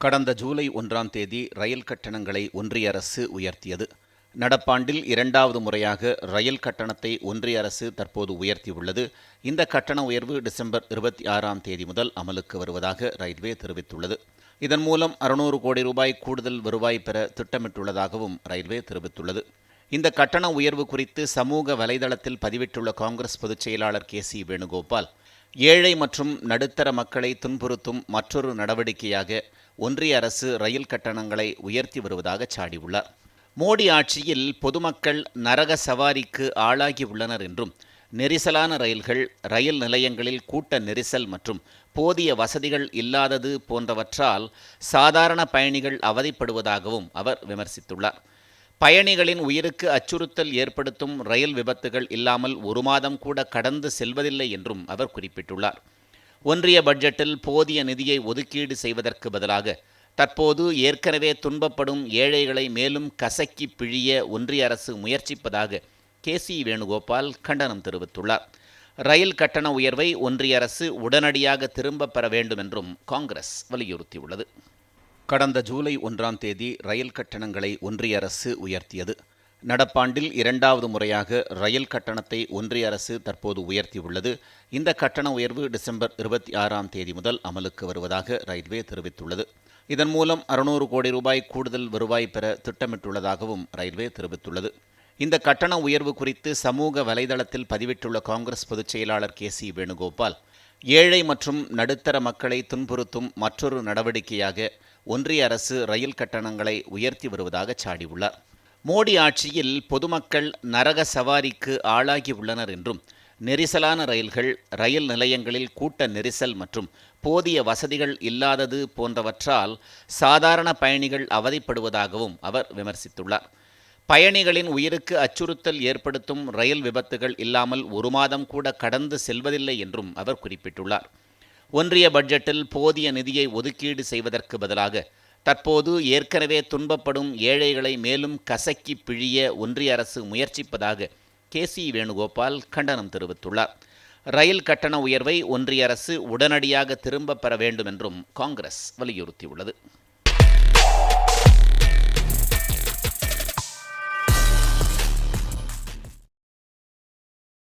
கடந்த ஜூலை 1ஆம் தேதி ரயில் கட்டணங்களை ஒன்றிய அரசு உயர்த்தியது. நடப்பாண்டில் இரண்டாவது முறையாக ரயில் கட்டணத்தை ஒன்றிய அரசு தற்போது உயர்த்தியுள்ளது. இந்த கட்டண உயர்வு டிசம்பர் 26ஆம் தேதி முதல் அமலுக்கு வருவதாக ரயில்வே தெரிவித்துள்ளது. இதன் மூலம் 600 கோடி ரூபாய் கூடுதல் வருவாய் பெற திட்டமிட்டுள்ளதாகவும் ரயில்வே தெரிவித்துள்ளது. இந்த கட்டண உயர்வு குறித்து சமூக வலைதளத்தில் பதிவிட்டுள்ள காங்கிரஸ் பொதுச் செயலாளர் கே.சி. வேணுகோபால், ஏழை மற்றும் நடுத்தர மக்களை துன்புறுத்தும் மற்றொரு நடவடிக்கையாக ஒன்றிய அரசு ரயில் கட்டணங்களை உயர்த்தி வருவதாக சாடியுள்ளார். மோடி ஆட்சியில் பொதுமக்கள் நரக சவாரிக்கு ஆளாகியுள்ளனர் என்றும், நெரிசலான ரயில்கள், ரயில் நிலையங்களில் கூட்ட நெரிசல் மற்றும் போதிய வசதிகள் இல்லாதது போன்றவற்றால் சாதாரண பயணிகள் அவதிப்படுவதாகவும் அவர் விமர்சித்துள்ளார். பயணிகளின் உயிருக்கு அச்சுறுத்தல் ஏற்படுத்தும் ரயில் விபத்துகள் இல்லாமல் ஒரு மாதம் கூட கடந்து செல்வதில்லை என்றும் அவர் குறிப்பிட்டுள்ளார். ஒன்றிய பட்ஜெட்டில் போதிய நிதியை ஒதுக்கீடு செய்வதற்கு பதிலாக தற்போது ஏற்கனவே துன்பப்படும் ஏழைகளை மேலும் கசக்கி பிழிய ஒன்றிய அரசு முயற்சிப்பதாக கே.சி. வேணுகோபால் கண்டனம் தெரிவித்துள்ளார். ரயில் கட்டண உயர்வை ஒன்றிய அரசு உடனடியாக திரும்பப் பெற வேண்டும் என்றும் காங்கிரஸ் வலியுறுத்தியுள்ளது. கடந்த ஜூலை 1ஆம் தேதி ரயில் கட்டணங்களை ஒன்றிய அரசு உயர்த்தியது. நடப்பாண்டில் இரண்டாவது முறையாக ரயில் கட்டணத்தை ஒன்றிய அரசு தற்போது உயர்த்தியுள்ளது. இந்த கட்டண உயர்வு டிசம்பர் 26ஆம் தேதி முதல் அமலுக்கு வருவதாக ரயில்வே தெரிவித்துள்ளது. இதன் மூலம் 600 கோடி ரூபாய் கூடுதல் வருவாய் பெற திட்டமிட்டுள்ளதாகவும் ரயில்வே தெரிவித்துள்ளது. இந்த கட்டண உயர்வு குறித்து சமூக வலைதளத்தில் பதிவிட்டுள்ள காங்கிரஸ் பொதுச் செயலாளர் கே.சி. வேணுகோபால், ஏழை மற்றும் நடுத்தர மக்களை துன்புறுத்தும் மற்றொரு நடவடிக்கையாக ஒன்றிய அரசு ரயில் கட்டணங்களை உயர்த்தி வருவதாக சாடியுள்ளார். மோடி ஆட்சியில் பொதுமக்கள் நரக சவாரிக்கு ஆளாகியுள்ளனர் என்றும், நெரிசலான ரயில்கள், ரயில் நிலையங்களில் கூட்ட நெரிசல் மற்றும் போதிய வசதிகள் இல்லாதது போன்றவற்றால் சாதாரண பயணிகள் அவதிப்படுவதாகவும் அவர் விமர்சித்துள்ளார். பயணிகளின் உயிருக்கு அச்சுறுத்தல் ஏற்படுத்தும் ரயில் விபத்துகள் இல்லாமல் ஒரு மாதம் கூட கடந்து செல்வதில்லை என்றும் அவர் குறிப்பிட்டுள்ளார். ஒன்றிய பட்ஜெட்டில் போதிய நிதியை ஒதுக்கீடு செய்வதற்கு பதிலாக தற்போது ஏற்கனவே துன்பப்படும் ஏழைகளை மேலும் கசக்கி பிழிய ஒன்றிய அரசு முயற்சிப்பதாக கே.சி. வேணுகோபால் கண்டனம் தெரிவித்துள்ளார். ரயில் கட்டண உயர்வை ஒன்றிய அரசு உடனடியாக திரும்பப் பெற வேண்டும் என்றும் காங்கிரஸ் வலியுறுத்தியுள்ளது.